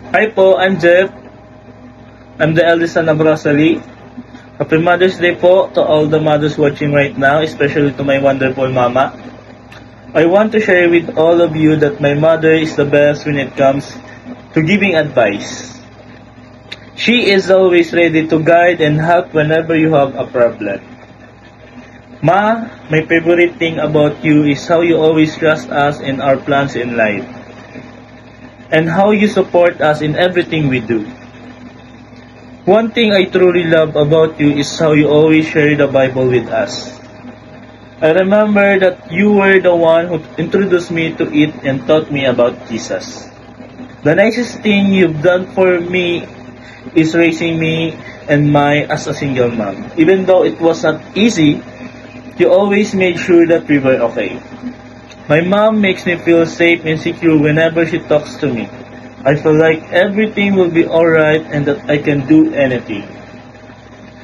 Hi po, I'm Jeff. I'm the eldest son of Rosalie. Happy Mother's Day po to all the mothers watching right now, especially to my wonderful mama. I want to share with all of you that my mother is the best when it comes to giving advice. She is always ready to guide and help whenever you have a problem. Ma, my favorite thing about you is how you always trust us in our plans in life and how you support us in everything we do. One thing I truly love about you is how you always share the Bible with us. I remember that you were the one who introduced me to it and taught me about Jesus. The nicest thing you've done for me is raising me and my as a single mom. Even though it was not easy, you always made sure that we were okay. My mom makes me feel safe and secure whenever she talks to me. I feel like everything will be alright and that I can do anything.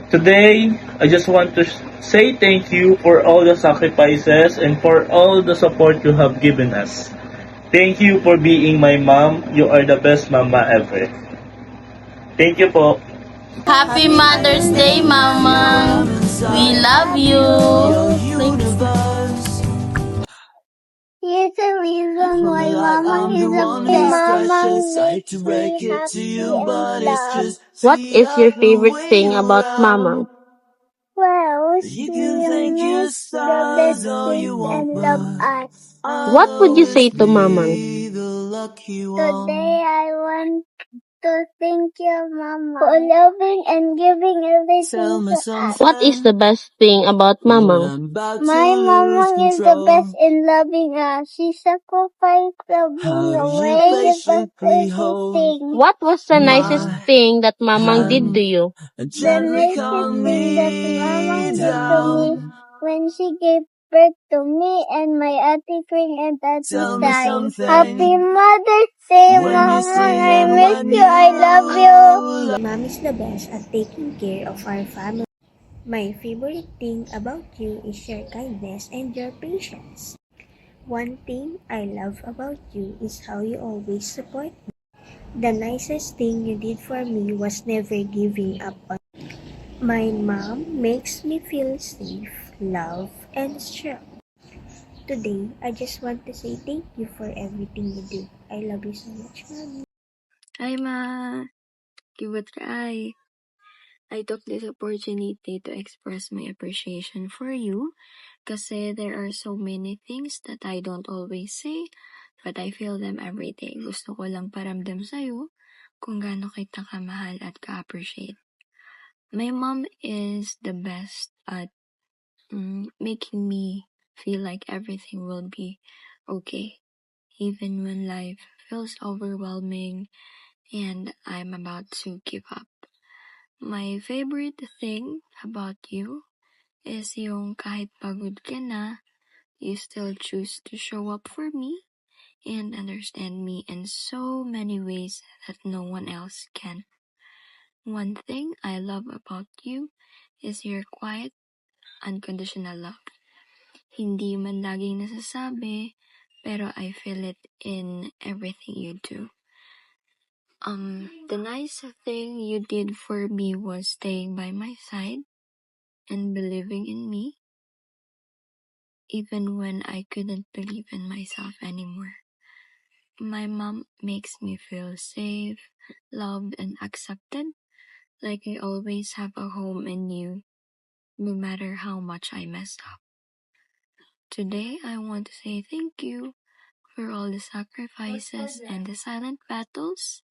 Today, I just want to say thank you for all the sacrifices and for all the support you have given us. Thank you for being my mom. You are the best mama ever. Thank you po. Happy Mother's Day, Mama. We love you. Thank you. Here's the reason why Mama is a Mama makes me happy and love. What is your favorite thing about Mama? Well, she makes the best food and love us. What would you say to Mama? Today I want to thank you, Mama, for loving and giving everything to us. What is the best thing about Mama? My mama is the best in loving us. She sacrificed of being away with us everything. What was the nicest thing that Mama did to you? The nicest thing that Mama did to me when she gave birth to me and my Ate Pring and Ate Sai. Happy Mother's Day, Mama. I miss you. I love you. Mom is the best at taking care of our family. My favorite thing about you is your kindness and your patience. One thing I love about you is how you always support me. The nicest thing you did for me was never giving up on me. My mom makes me feel safe, loved, and strong. Today, I just want to say thank you for everything you do. I love you so much, Mommy. Hi, Ma. Give a try. I took this opportunity to express my appreciation for you kasi there are so many things that I don't always say but I feel them every day. Gusto ko lang paramdam sa'yo kung gaano kita kamahal at ka-appreciate. My mom is the best at making me feel like everything will be okay. Even when life feels overwhelming and I'm about to give up. My favorite thing about you is yung kahit pagod ka na, you still choose to show up for me and understand me in so many ways that no one else can. One thing I love about you is your quiet, unconditional love. Hindi man laging nasasabi, pero I feel it in everything you do. The nice thing you did for me was staying by my side and believing in me, even when I couldn't believe in myself anymore. My mom makes me feel safe, loved, and accepted, like I always have a home in you, no matter how much I messed up. Today, I want to say thank you for all the sacrifices and the silent battles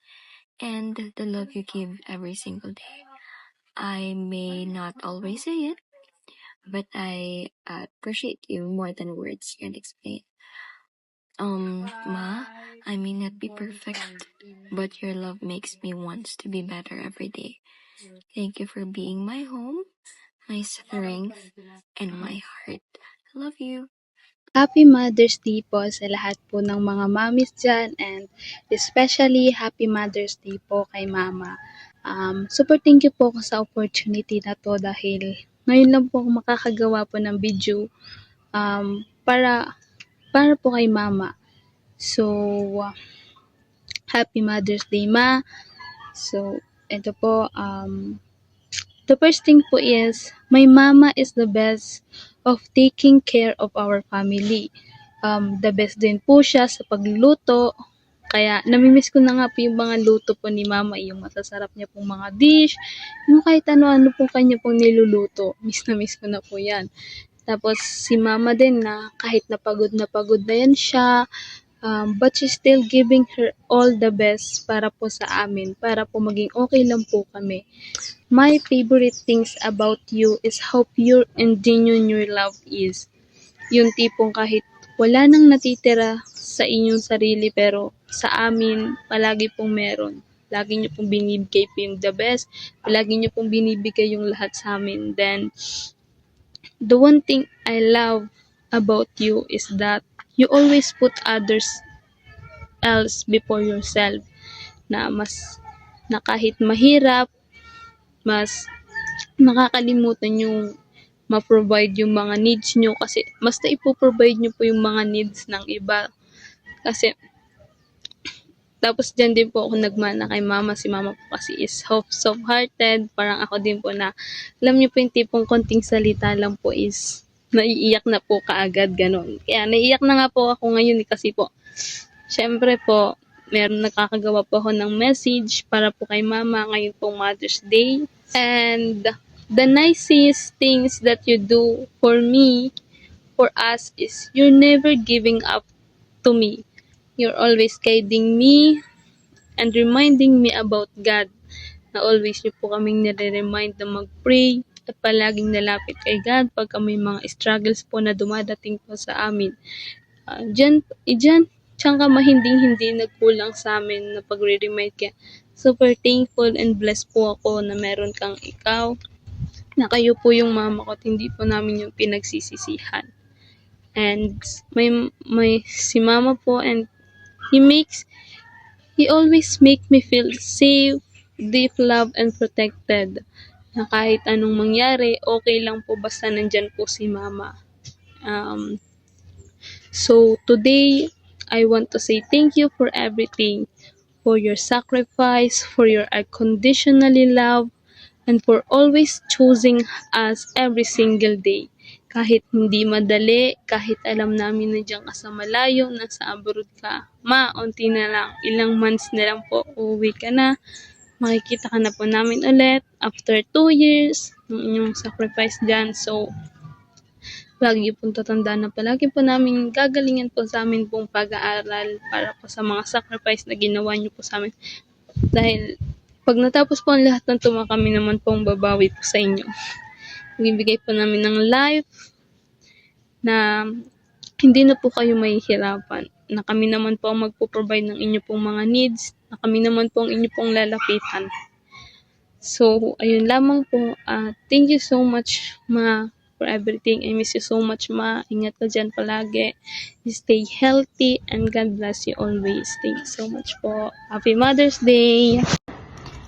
and the love you give every single day. I may not always say it, but I appreciate you more than words can explain. Ma, I may not be perfect, but your love makes me want to be better every day. Thank you for being my home, my strength, and my heart. I love you. Happy Mother's Day po sa lahat po ng mga mommies dyan and especially Happy Mother's Day po kay Mama. Super thank you po ako sa opportunity na to dahil ngayon lang po ako makakagawa po ng video para po kay Mama. So, Happy Mother's Day, Ma. So, ito po, the first thing po is, my mama is the best of taking care of our family. The best din po siya sa pagluluto. Kaya, namimiss ko na nga po yung mga luto po ni mama, yung masasarap niya pong mga dish, yung kahit ano-ano po kanya pong niluluto. Miss ko na po yan. Tapos, si mama din na kahit na pagod na yan siya, but she's still giving her all the best para po sa amin, para po maging okay lang po kami. My favorite things about you is how pure and genuine your love is. Yung tipong kahit wala nang natitira sa inyong sarili, pero sa amin, palagi pong meron. Lagi niyo pong binibigay po yung the best. Palagi niyo pong binibigay yung lahat sa amin. Then, the one thing I love about you is that you always put others else before yourself. Na kahit mahirap, mas nakakalimutan yung ma-provide yung mga needs nyo, kasi basta ipoprovide nyo po yung mga needs ng iba. Kasi tapos dyan din po ako nagmana kay mama. Si mama po kasi is soft-hearted. Parang ako din po na, alam niyo po yung tipong konting salita lang po is naiiyak na po kaagad, ganon. Kaya naiiyak na nga po ako ngayon kasi po, syempre po, nakakagawa po ako ng message para po kay mama ngayon pong Mother's Day. And the nicest things that you do for me, for us, is you're never giving up to me. You're always guiding me and reminding me about God. Na always niyo po kaming nire-remind na mag-pray at palaging nalapit kay God pagka may mga struggles po na dumadating po sa amin. Diyan ka mahinding-hindi nagkulang sa amin na pagre-remind ka. Super thankful and blessed po ako na meron kang ikaw, na kayo po yung mama ko at hindi po namin yung pinagsisisihan. And may si mama po, and he always make me feel safe, deep love, and protected. Na kahit anong mangyari, okay lang po basta nandyan po si mama. So today, I want to say thank you for everything, for your sacrifice, for your unconditionally love, and for always choosing us every single day. Kahit hindi madali, kahit alam namin na diyan ka sa malayo, nasa abroad ka. Ma, unti na lang, ilang months na lang po, uuwi ka na. Makikita ka na po namin ulit after 2 years ng inyong sacrifice dyan. So, lagi pong tatandaan na palagi po namin gagalingan po sa amin pong pag-aaral para po sa mga sacrifice na ginawa niyo po sa amin. Dahil, pag natapos po ang lahat ng tuma, kami naman pong babawi po sa inyo. Bibigay po namin ng life na hindi na po kayo mahihirapan. Na kami naman po ang magpo-provide ng inyo pong mga needs. Na kami naman po ang inyo pong lalapitan. So, ayun lamang po. Thank you so much, Ma, for everything. I miss you so much, Ma. Ingat ka dyan palagi. Stay healthy and God bless you always. Thank you so much po. Happy Mother's Day!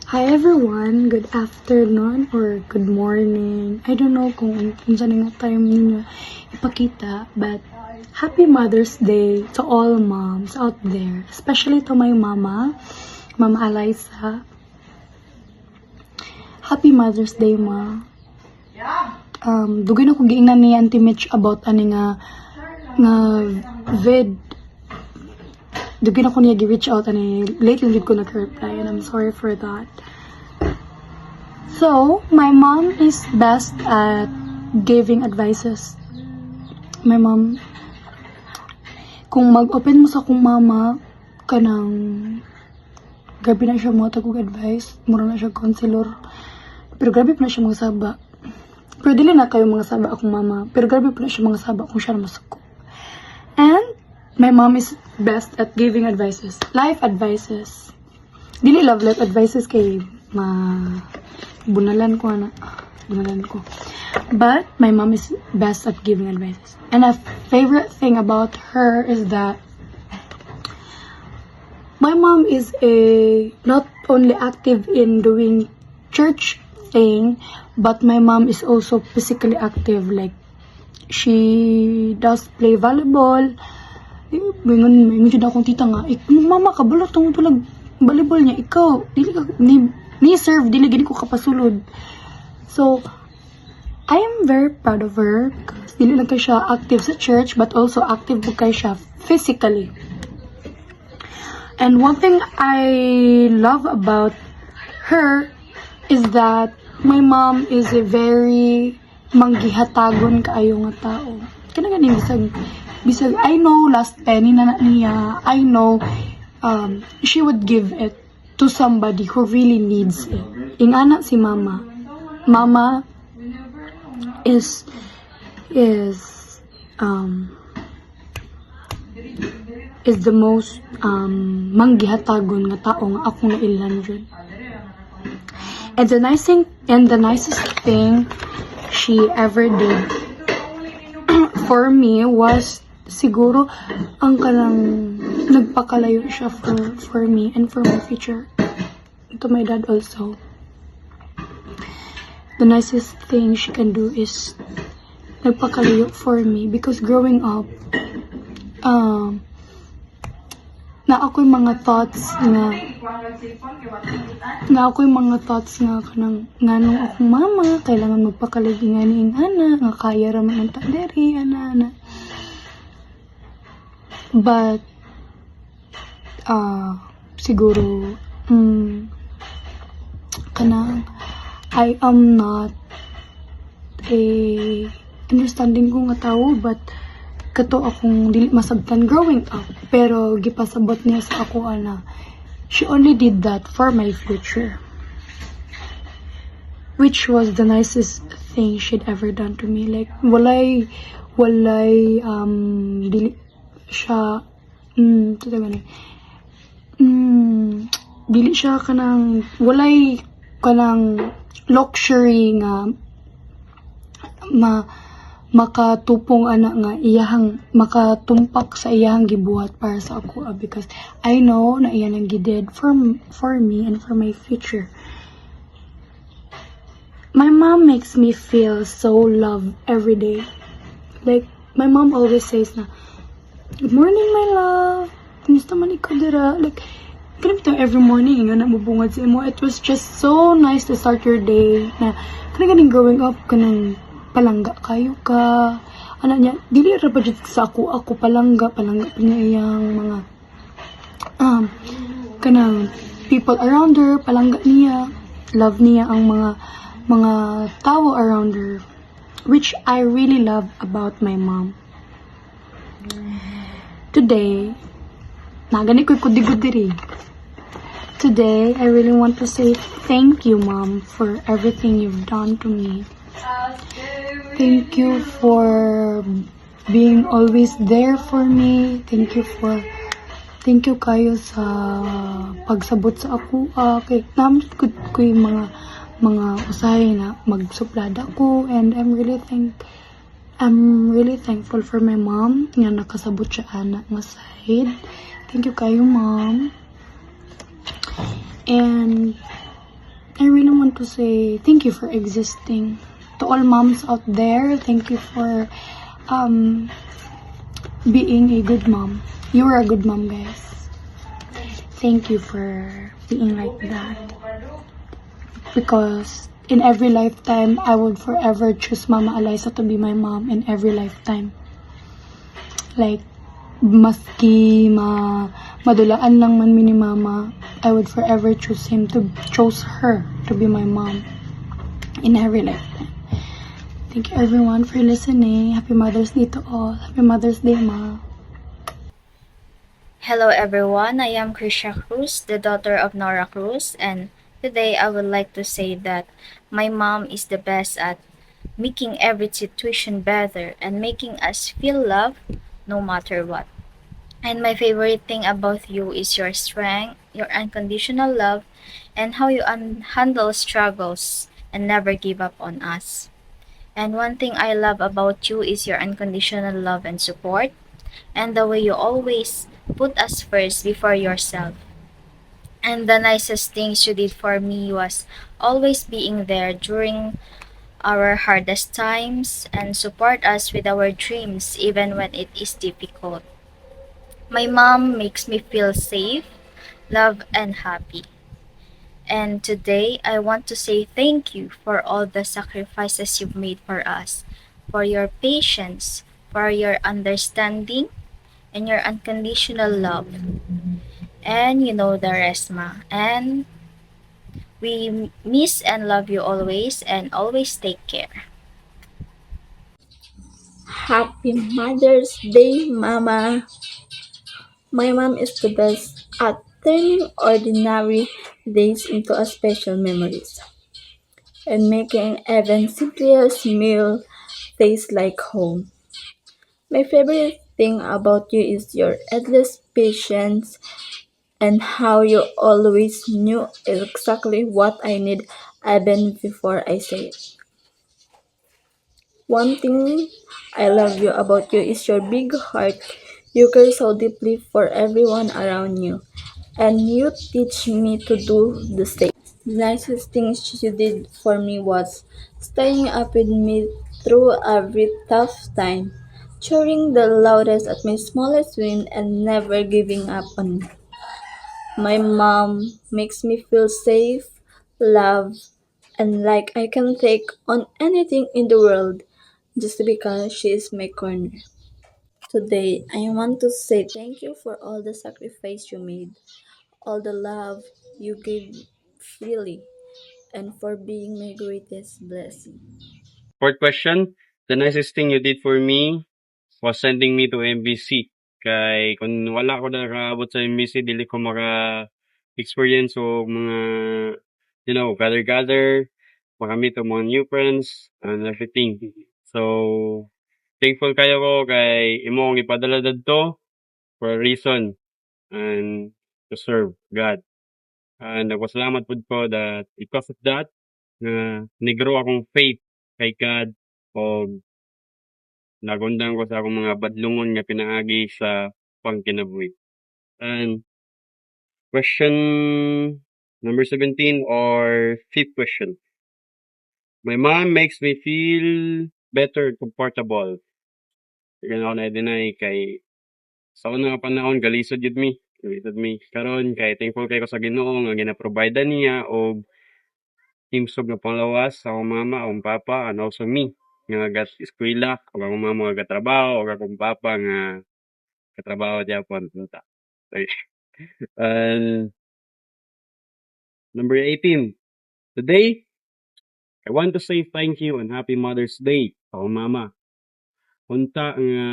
Hi everyone, good afternoon or good morning. I don't know kung saan nga time ninyo ipakita, but happy Mother's Day to all moms out there, especially to my mama, Mama Eliza. Happy Mother's Day, Ma. Dugay na ko giingnan ni Auntie Mitch about ani nga vid. Dugay na ko niya gi-reach out ani lately ko nag-reply, and I'm sorry for that. So, my mom is best at giving advices. My mom, kung mag-open mo sa akong mama, kanang grabe na siya mo tagog advice, mura na siya counselor, pero grabe pa na siya mga saba. Pero dili na kayo mga saba akong mama, pero grabe pa na siya mga saba kung siya na masuko. And my mom is best at giving advices, life advices. Dili love life advices kay bunalan ko. But my mom is best at giving advices. And a favorite thing about her is that my mom is not only active in doing church thing, but my mom is also physically active. Like, she does play volleyball. May akong tita nga, mama, kabalo tong tulag volleyball niya, ikaw, dili ka, ni serve, dili gini ko kapasulod. So, I am very proud of her. Dili lang kay siya active sa church, but also active po kay siya physically. And one thing I love about her is that my mom is a very manggihatagon kaayo nga tao. Kana ganing bisag I know last penny na niya, I know she would give it to somebody who really needs it. Ingana si mama. Mama is the most manggihatagon nga tao nga ako nailandred. And the nicest thing she ever did for me was siguro ang kanang nagpakalayo siya for me and for my future. To my dad also. The nicest thing she can do is nagpakalayo for me because growing up, na ako'y mga thoughts nga kanang nganong akong mama kailangan magpakalagi nga ni ana nga kaya ra man ang taderi ana. But siguro kanang I am not a understanding ko nga tao, but kato akong dili masabtan growing up, pero gipasabot niya sa ako ana she only did that for my future, which was the nicest thing she'd ever done to me. Like walay dili siya dili siya kanang walay kanang luxury nga makatupong ana nga iyahang makatumpak sa iyahang gibuhat para sa ako because I know na iyan ang gidid for me and for my future. My mom makes me feel so loved every day. Like my mom always says na, "Good morning, my love. Kumusta man ikaw dira?" Like ganito every morning nga na mubungad sa imo. It was just so nice to start your day na kanang growing up kanang palangga kayo ka. Ano niya, dili ra ba jud sa ako palangga pa niya iyang mga kanang people around her, palangga niya. Love niya ang mga tao around her, which I really love about my mom. Today, nagani ko'y kudi-gudiri. Today, I really want to say thank you, Mom, for everything you've done to me. Thank you for being always there for me. Thank you kayo sa pagsabot sa ako. Kay namit ko yung mga usahay na magsuplada ko, and I'm really thankful for my mom nga nakasabot siya anak nga side. Thank you kayo, Mom. And I really want to say thank you for existing. To all moms out there, thank you for being a good mom. You are a good mom, guys. Thank you for being like that. Because in every lifetime, I would forever choose Mama Eliza to be my mom in every lifetime. Like, maski madulaan lang man mi ni Mama, I would forever choose her to be my mom in every lifetime. Thank you everyone for listening. Happy Mother's Day to all. Happy Mother's Day, Ma. Hello everyone, I am Krisha Cruz, the daughter of Nora Cruz, and today I would like to say that my mom is the best at making every situation better and making us feel love no matter what. And my favorite thing about you is your strength, your unconditional love, and how you handle struggles and never give up on us. And one thing I love about you is your unconditional love and support, and the way you always put us first before yourself. And the nicest things you did for me was always being there during our hardest times and support us with our dreams even when it is difficult. My mom makes me feel safe, love, and happy. And today, I want to say thank you for all the sacrifices you've made for us, for your patience, for your understanding, and your unconditional love. And you know the rest, Ma. And we miss and love you always, and always take care. Happy Mother's Day, Mama. My mom is the best at turning ordinary days into a special memories and making even simplest meal taste like home. My favorite thing about you is your endless patience and how you always knew exactly what I need even before I say it. One thing I love you about you is your big heart. You care so deeply for everyone around you, and you teach me to do the same. The nicest things you did for me was staying up with me through every tough time, cheering the loudest at my smallest win, and never giving up on me. My mom makes me feel safe, loved, and like I can take on anything in the world just because she is my corner. Today, I want to say thank you for all the sacrifice you made, all the love you gave freely, and for being my greatest blessing. Fourth question, the nicest thing you did for me was sending me to MBC. Kay kung wala ko nakaabot sa MBC, dili ko maka-experience o mga, gather-gather, makamit og mga new friends, and everything. So, thankful kayo ko kay imo ang ipadala dadto for a reason and to serve God. And nagpasalamat pud ko that because of that, nga nigro akong faith kay God o nagundang ko sa akong mga badlungon nga pinaagi sa pangkinabuhi. And question number 17 or fifth question. My mom makes me feel better and comfortable. Di ko na-deny kay sa una nga panahon galisod yun mi. Galisod mi. Karon kay thankful kay ko sa Ginoo nga gina-provide niya og himsog nga panglawas sa akong mama, akong papa, and also me nga gat eskwela, ug akong mama nga gatrabaho, ug akong papa nga katrabaho gyapon unta. Okay. And number 18. Today, I want to say thank you and happy Mother's Day sa akong mama. Unta nga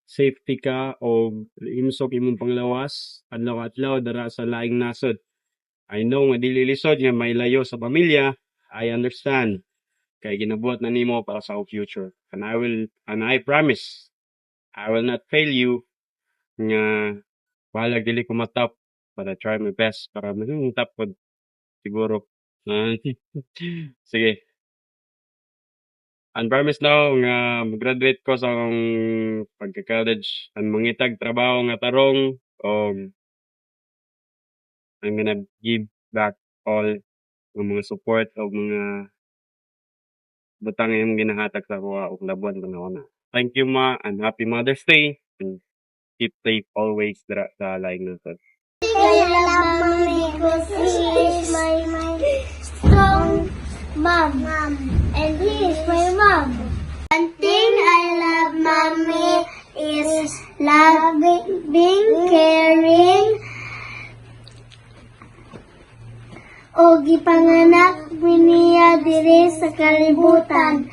safety ka o himsog imong panglawas adlaw-adlaw dara sa laing nasod. I know nga dili lisod nga may layo sa pamilya. I understand. Kay ginabuhat na nimo para sa akong future. And I promise I will not fail you nga bahalag dili ko matap but I try my best para matap ko siguro. Ah, sige. And promise now nga mag-graduate ko sa akong pagka-college and mangitag trabaho nga tarong I'm gonna give back all ng mga support o mga butang imong ginahatag sa ako og labuan panahon na. Thank you ma and happy Mother's Day and keep safe always dira sa laing nasod. I love mommy because she is my strong mom. And he is my mom. One thing I love mommy is loving, caring, o gipanganak niya diri sa kalibutan.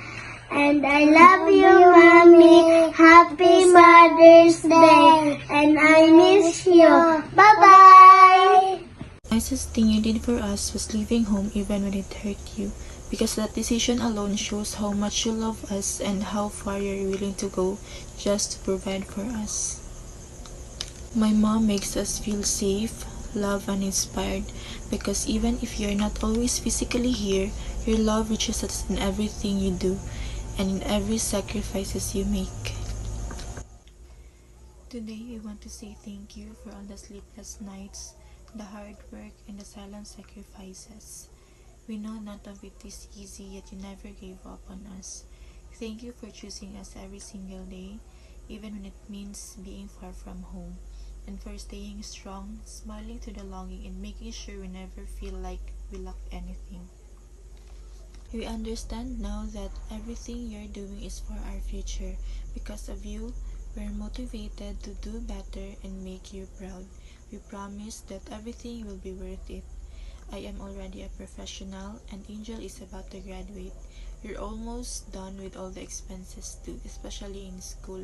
And I love you, mommy. Happy Mother's Day. And I miss you. Bye-bye. Nicest thing you did for us was leaving home even when it hurt you, because that decision alone shows how much you love us and how far you're willing to go just to provide for us. My mom makes us feel safe, loved, and inspired, because even if you're not always physically here, your love reaches us in everything you do and in every sacrifices you make. Today, we want to say thank you for all the sleepless nights, the hard work, and the silent sacrifices. We know none of it is easy, yet you never gave up on us. Thank you for choosing us every single day, even when it means being far from home. and for staying strong, smiling through the longing, and making sure we never feel like we lack anything. We understand now that everything you're doing is for our future. Because of you, we're motivated to do better and make you proud. We promise that everything will be worth it. I am already a professional and Angel is about to graduate. You're almost done with all the expenses too, especially in school.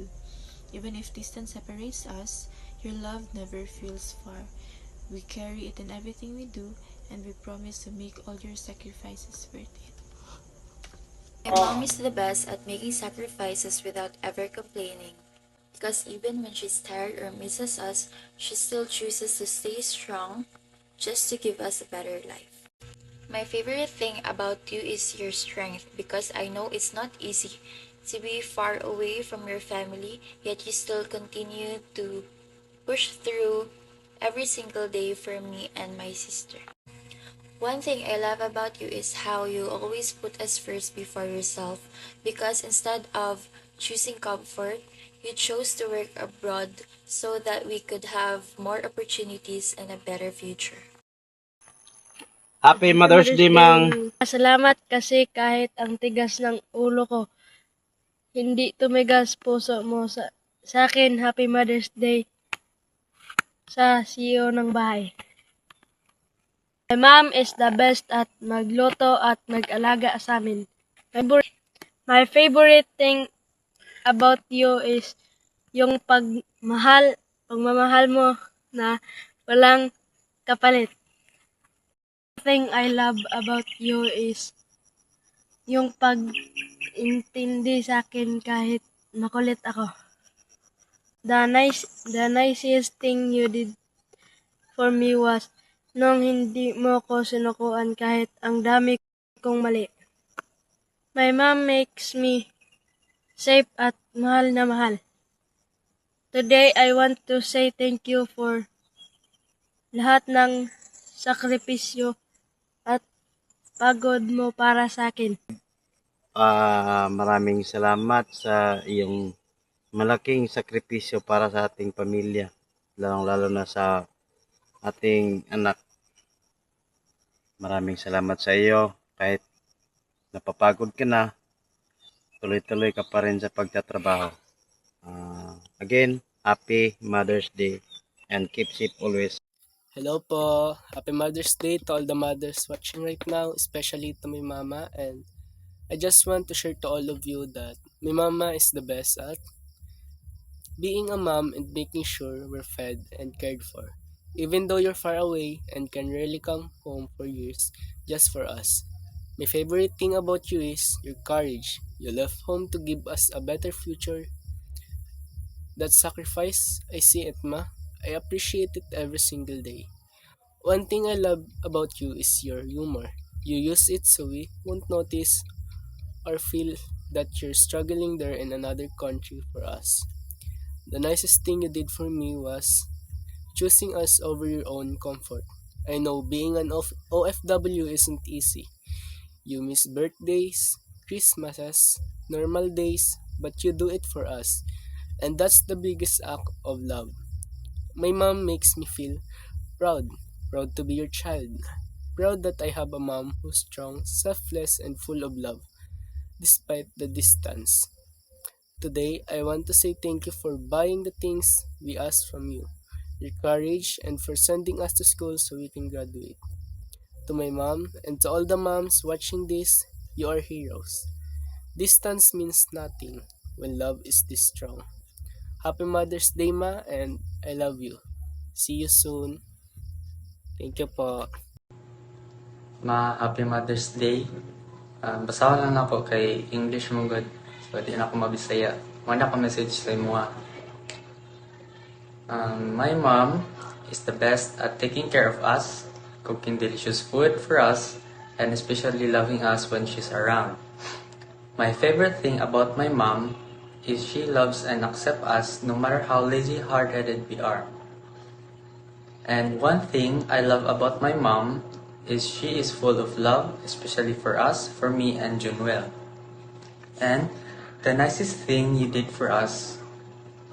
Even if distance separates us, your love never feels far. We carry it in everything we do, and we promise to make all your sacrifices worth it. My mom is the best at making sacrifices without ever complaining. Because even when she's tired or misses us, she still chooses to stay strong just to give us a better life. My favorite thing about you is your strength because I know it's not easy to be far away from your family, yet you still continue to push through every single day for me and my sister. One thing I love about you is how you always put us first before yourself because instead of choosing comfort, you chose to work abroad so that we could have more opportunities and a better future. Happy Mother's Day, Mang! Salamat kasi kahit ang tigas ng ulo ko, hindi tumigas puso mo sa akin. Happy Mother's Day sa CEO ng bahay. My mom is the best at magluto at mag-alaga sa amin. My favorite thing about you is yung pagmamahal mo na walang kapalit. Thing I love about you is yung pag-intindi sa akin kahit makulit ako. The nicest thing you did for me was nung hindi mo ko sinukuan kahit ang dami kong mali. My mom makes me safe at mahal na mahal. Today, I want to say thank you for lahat ng sakripisyo at pagod mo para sa akin. Maraming salamat sa iyong malaking sakripisyo para sa ating pamilya, lalong-lalo na sa ating anak. Maraming salamat sa iyo. Kahit napapagod ka na, tuloy-tuloy ka pa rin sa pagtatrabaho. Again, Happy Mother's Day and keep safe always. Hello po. Happy Mother's Day to all the mothers watching right now, especially to my mama. And I just want to share to all of you that my mama is the best at being a mom and making sure we're fed and cared for. Even though you're far away and can rarely come home for years just for us. My favorite thing about you is your courage. You left home to give us a better future. That sacrifice, I see it, Ma. I appreciate it every single day. One thing I love about you is your humor. You use it so we won't notice or feel that you're struggling there in another country for us. The nicest thing you did for me was choosing us over your own comfort. I know being an OFW isn't easy. You miss birthdays, Christmases, normal days, but you do it for us. And that's the biggest act of love. My mom makes me feel proud. Proud to be your child. Proud that I have a mom who's strong, selfless, and full of love, despite the distance. Today, I want to say thank you for buying the things we asked from you, your courage, and for sending us to school so we can graduate. To my mom and to all the moms watching this, you are heroes. Distance means nothing when love is this strong. Happy Mother's Day, Ma, and I love you. See you soon. Thank you po. Ma, Happy Mother's Day. Basa lang ako kay English mo good. So, di na ako mabisaya. Wala ko message sa mga. My mom is the best at taking care of us, cooking delicious food for us, and especially loving us when she's around. My favorite thing about my mom is she loves and accepts us no matter how lazy, hard-headed we are. And one thing I love about my mom is she is full of love, especially for us, for me and Junwell. And the nicest thing you did for us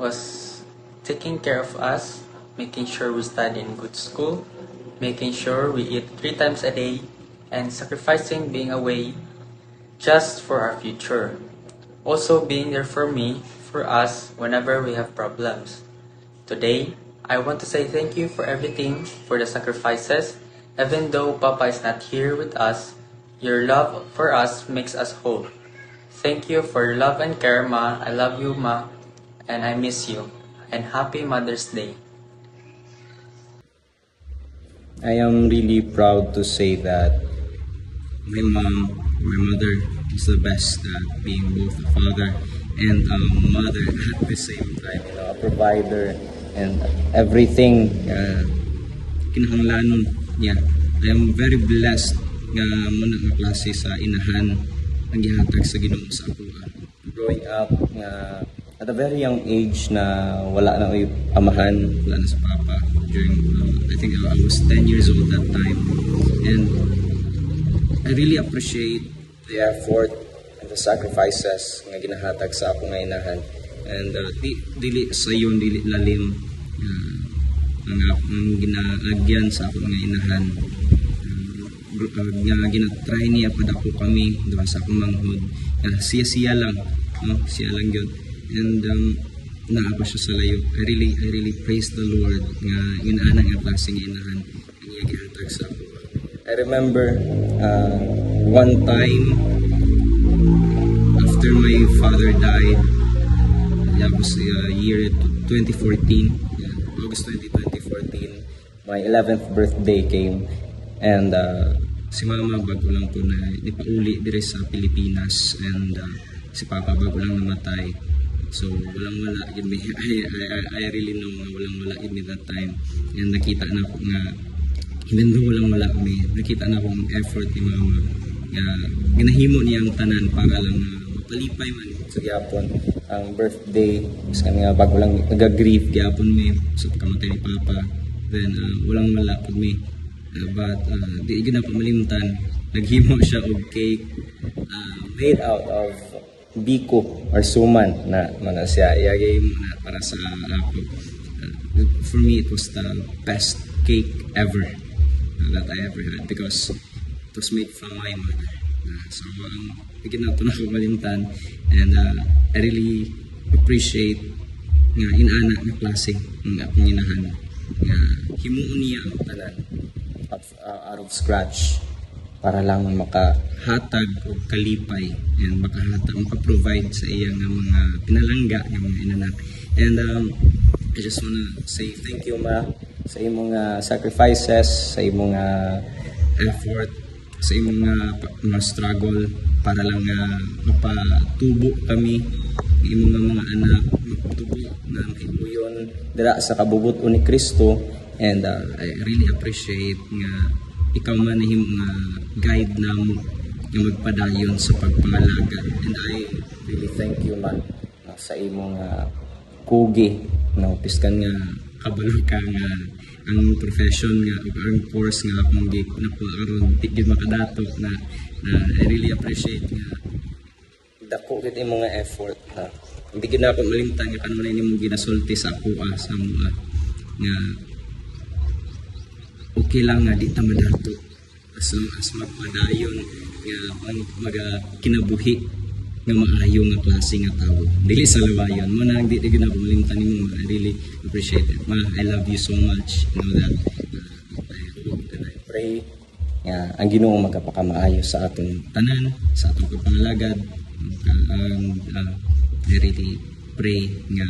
was taking care of us making sure we study in good school, making sure we eat 3 times a day, and sacrificing being away just for our future. Also being there for me, for us, whenever we have problems. Today, I want to say thank you for everything, for the sacrifices. Even though Papa is not here with us, your love for us makes us whole. Thank you for your love and care, Ma. I love you, Ma, and I miss you. And happy Mother's Day. I am really proud to say that my mother is the best at being both a father and a mother at the same time, a provider and everything kinahanglanon niya. I am very blessed nga muna nga klase sa inahan ang gihatag sa Ginoo sa ako. Growing up at a very young age na wala na ay amahan, wala na sa papa during I think I was 10 years old that time, and I really appreciate the effort and the sacrifices nga ginahatag sa ako nga inahan, and dili sa yun dili lalim ang ginaagyan sa ako nga inahan nga ginatry niya padako kami diba sa akong manghod, siya lang no, siya lang yun, and naapa siya sa layo. I really praise the Lord nga inaana nga klase nga inahan nga gihatag sa ako. I remember one time after my father died, that was year 2014, August 20, 2014, my 11th birthday came, and si mama bago lang po na ipauli dire sa Pilipinas, and si papa bago lang namatay. So walang-wala yun me. I really know nga walang-wala yun me that time, and nakita na ko nga even though walang-wala me, nakita na ko ang effort ni mama nga ginahimo niya ang tanan para lang mapalipay man sa gyapon ang birthday. Mas kami nga bago lang nag-grieve gyapon me sa pagkamatay ni papa, then walang-wala pud me, but di gina pa malimtan, naghimo siya og cake made out of biko or suman na mana siya iyagay na para sa ako. For me it was the best cake ever that I ever had, because it was made from my mother. So bigyan na ito na kalimtan, and I really appreciate nga inaana nga klase ng akong inahan nga himuon niya ang tanan out of scratch para lang makahatag o kalipay and maka-provide sa iya nga mga pinalangga ng mga inanak. And I just wanna say thank you, ma, sa imong sacrifices, sa imong effort, sa imong mga struggle para lang mapatubo kami imong mga anak, mapatubo na maibuyon dira sa kabubuton ni Kristo. And I really appreciate nga ikaw man him nga guide namo nga magpadayon sa pagpangalaga, and I really thank you, man, sa imong kugi na piskan nga kabalo ka nga ang profession nga o ang course nga akong nakuha karon di makadato na I really appreciate nga dako gid imong nga effort na hindi gid ako malimtan nga kanunay nimo ginasulti sa ako sa mga nga okay lang nga di ta madato as long as magpadayon nga kinabuhi nga maayo nga klase nga tawo dili sa lawayon mo na di gid ako malimtan nimo. I really appreciate it, ma. I love you so much, you know that. I hope and I pray nga ang Ginoo magapakamaayo sa atong tanan, sa atong pagpangalagad. I really pray nga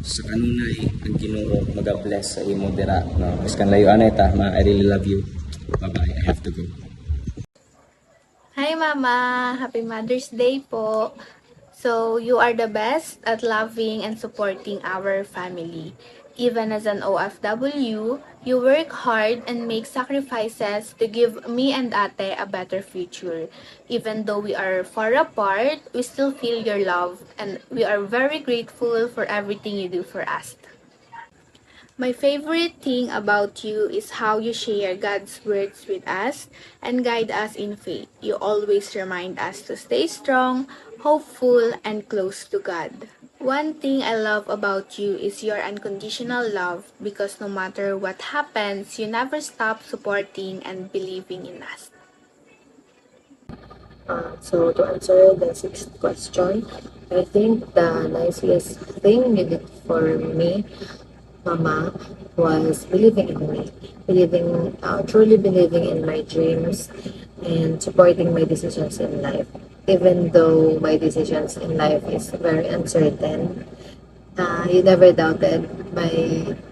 sa kanunay ang Ginoo mag-bless sa imo dira, no? Iskan layo anay ta, ma. I really love you. Bye-bye. I have to go. Hi Mama! Happy Mother's Day po! So, you are the best at loving and supporting our family. Even as an OFW, you work hard and make sacrifices to give me and Ate a better future. Even though we are far apart, we still feel your love, and we are very grateful for everything you do for us. My favorite thing about you is how you share God's words with us and guide us in faith. You always remind us to stay strong, hopeful, and close to God. One thing I love about you is your unconditional love because no matter what happens, you never stop supporting and believing in us. So to answer the sixth question, I think the nicest thing you did for me, Mama, was believing in me, truly believing in my dreams and supporting my decisions in life. Even though my decisions in life is very uncertain, you never doubted my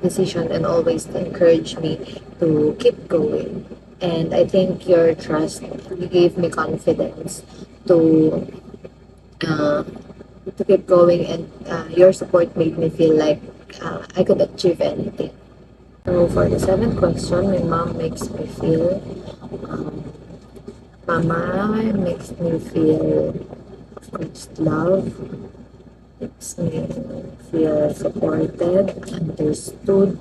decision and always encouraged me to keep going. And I think your trust, you gave me confidence to uh, to keep going, and your support made me feel like I could achieve anything. So for the seventh question, my mom makes me feel, um, Mama makes me feel, of course, love, makes me feel supported, understood,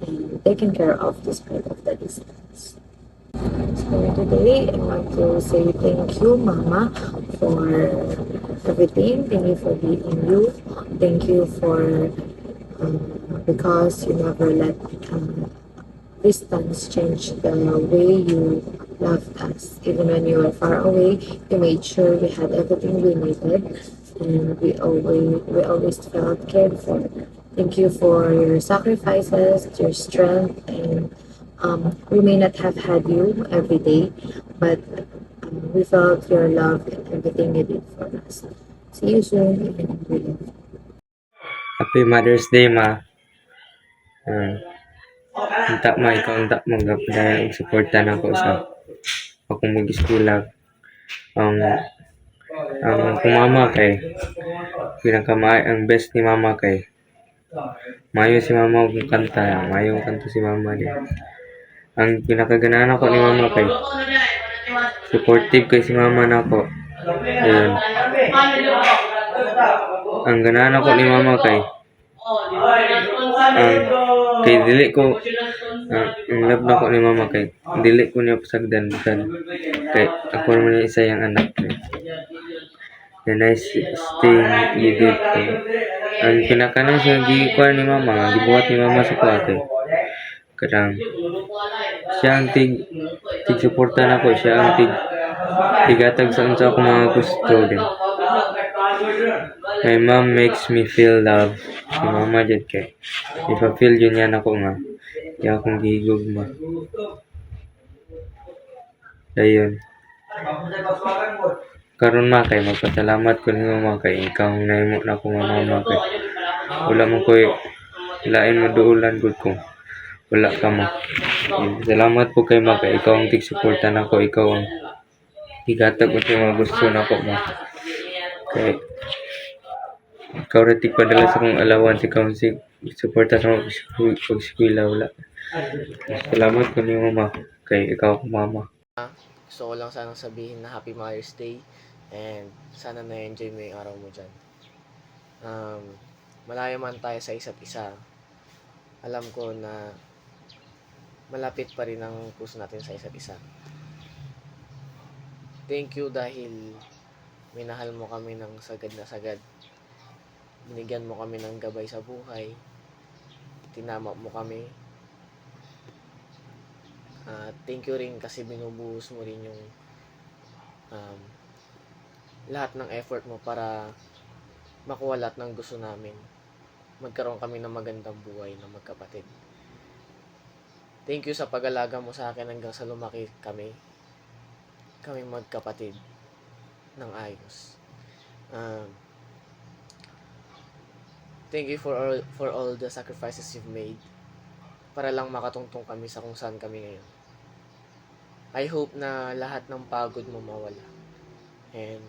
and taken care of despite of the distance. So today, I want to say thank you, Mama, for everything. Thank you for being you. Thank you for because you never let distance change the way you loved us. Even when you were far away, you made sure we had everything we needed, and we always felt cared for. Thank you for your sacrifices, your strength, and we may not have had you every day, but we felt your love and everything you did for us. See you soon, and we love you. Happy Mother's Day, ma. Unta ma, ikaw unta magapadayan og suporta nako sa akong mag-eskwela. Ang akong mama kay ang best ni mama kay mayo si mama og kanta, mayo ang kanta si mama di. Ang pinakaganahan ako ni mama kay supportive kay si mama nako. Ayun. Ang ganahan ako ni mama kay kay dili ko ang love na ko ni mama kay dili ko niya pasagdan bisan kay ako naman yung isa yang anak kay the nicest thing you did ko ang pinakanan siya gikuha ni mama ang gibuhat ni mama sa kuha kay kadang siya ang tig suporta na ko, siya ang tigatag sa unsa ako mga gusto din. My mom makes me feel love. Si mama jud kay ipa-feel yun yan ako nga di akong gihigugma. Dayon. Karon ma kay magpasalamat ko ni mama kay ikaw ang nahimo na ako nga mama kay wala man koy lain maduulan gud ko. Wala ka mo. Salamat po kay ma kay ikaw ang tig-suporta nako, ikaw ang higatag ko sa mga gusto nako mo. Kay ikaw ra tig-padala sa akong allowance, ikaw ang suporta sa mga pag-eskwela wala. Salamat ko ni mama kay ikaw ako mama. Gusto ko lang sanang sabihin na Happy Mother's Day and sana na-enjoy mo yung araw mo dyan. Malayo man tayo sa isa't isa, alam ko na malapit pa rin ang puso natin sa isa't isa. Thank you dahil minahal mo kami ng sagad na sagad. Binigyan mo kami ng gabay sa buhay. Tinama mo kami. Thank you rin kasi binubuhos mo rin yung lahat ng effort mo para makuha lahat ng gusto namin. Magkaroon kami ng magandang buhay na magkapatid. Thank you sa pag-alaga mo sa akin hanggang sa lumaki kami magkapatid ng ayos. Thank you for all the sacrifices you've made para lang makatungtong kami sa kung saan kami ngayon. I hope na lahat ng pagod mo mawala. And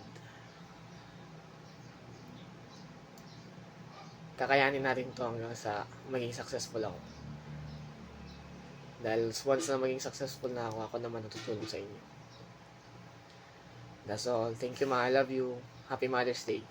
kakayanin natin to hanggang sa maging successful ako. Dahil once na maging successful na ako naman natutulong sa inyo. That's all. Thank you, ma. I love you. Happy Mother's Day.